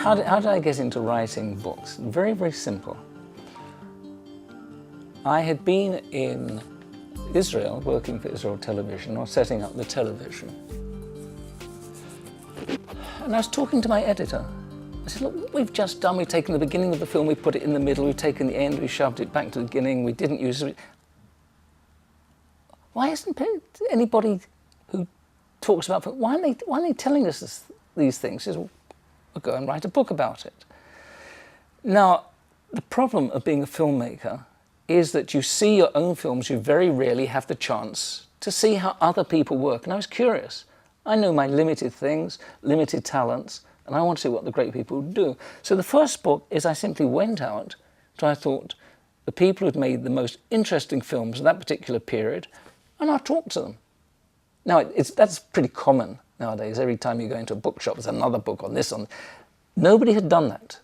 how did I get into writing books? Very, very simple. I had been in Israel, working for Israel Television, or setting up the television. And I was talking to my editor. I said, look, what we've just done, we've taken the beginning of the film, we put it in the middle, we've taken the end, we shoved it back to the beginning, we didn't use it. Why isn't anybody who talks about film, why are they telling us these things? He says, well, we'll go and write a book about it. Now, the problem of being a filmmaker is that you see your own films, you very rarely have the chance to see how other people work. And I was curious. I know my limited things, limited talents, and I want to see what the great people do. So the first book is I simply went out to, I thought, the people who'd made the most interesting films in that particular period, and I talked to them. Now, that's pretty common nowadays. Every time you go into a bookshop, there's another book on this. Nobody had done that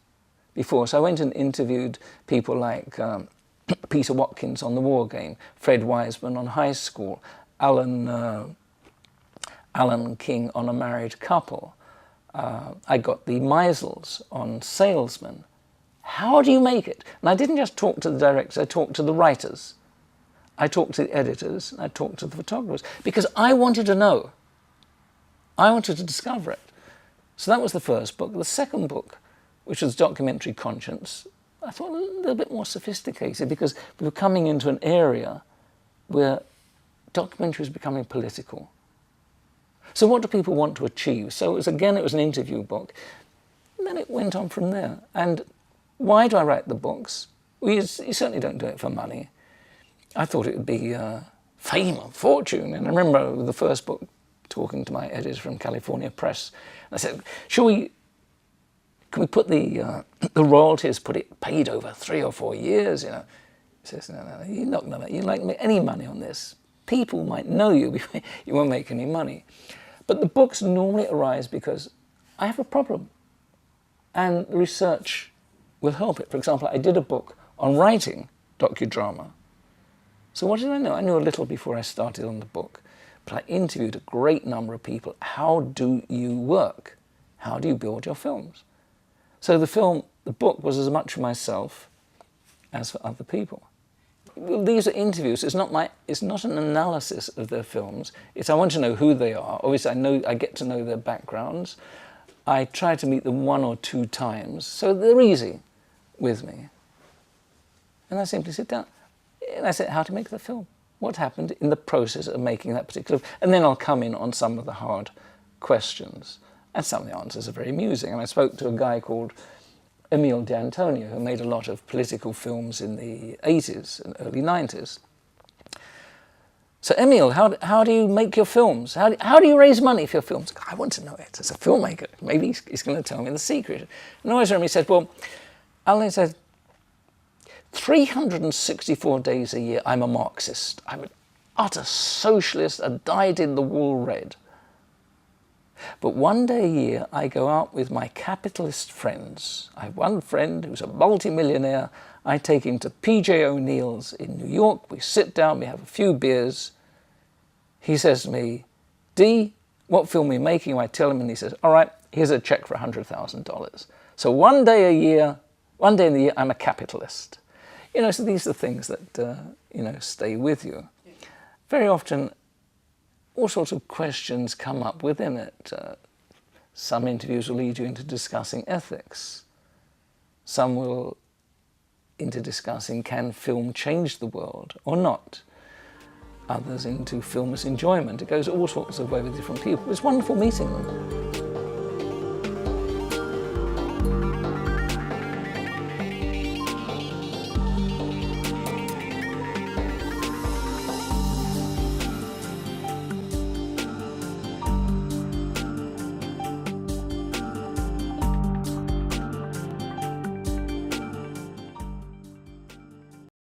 before. So I went and interviewed people like Peter Watkins on The War Game, Fred Wiseman on High School, Alan King on A Married Couple. I got the Meisels on Salesmen. How do you make it? And I didn't just talk to the directors, I talked to the writers. I talked to the editors, I talked to the photographers, because I wanted to know. I wanted to discover it. So that was the first book. The second book, which was Documentary Conscience, I thought a little bit more sophisticated, because we were coming into an area where documentary was becoming political. So what do people want to achieve? So it was an interview book. And then it went on from there. And why do I write the books? Well, you certainly don't do it for money. I thought it would be fame and fortune. And I remember the first book talking to my editor from California Press. And I said, can we put the royalties, paid over 3 or 4 years, you know? He says, no, you're not gonna make any money on this. People might know you, you won't make any money. But the books normally arise because I have a problem, and the research will help it. For example, I did a book on writing docudrama. So what did I know? I knew a little before I started on the book, but I interviewed a great number of people. How do you work? How do you build your films? So the book was as much for myself as for other people. Well, these are interviews. It's not an analysis of their films. I want to know who they are. Obviously, I get to know their backgrounds. I try to meet them 1 or 2 times, so they're easy with me. And I simply sit down and I say, how to make the film? What happened in the process of making that particular film? And then I'll come in on some of the hard questions. And some of the answers are very amusing. And I spoke to a guy called Emile D'Antonio, who made a lot of political films in the 80s and early 90s. So Emile, how do you make your films? How do you raise money for your films? I want to know it as a filmmaker. Maybe he's going to tell me the secret. And I always remember he said, well, Alan said, 364 days a year I'm a Marxist. I'm an utter socialist, a dyed-in-the-wool red. But 1 day a year, I go out with my capitalist friends. I have one friend who's a multi-millionaire. I take him to PJ O'Neill's in New York. We sit down, we have a few beers. He says to me, D, what film are you making? I tell him, and he says, all right, here's a check for $100,000. So 1 day a year, 1 day in the year, I'm a capitalist. You know, so these are things that, you know, stay with you. Very often, all sorts of questions come up within it. Some interviews will lead you into discussing ethics. Some will into discussing, can film change the world or not? Others into film as enjoyment. It goes all sorts of ways with different people. It's wonderful meeting them.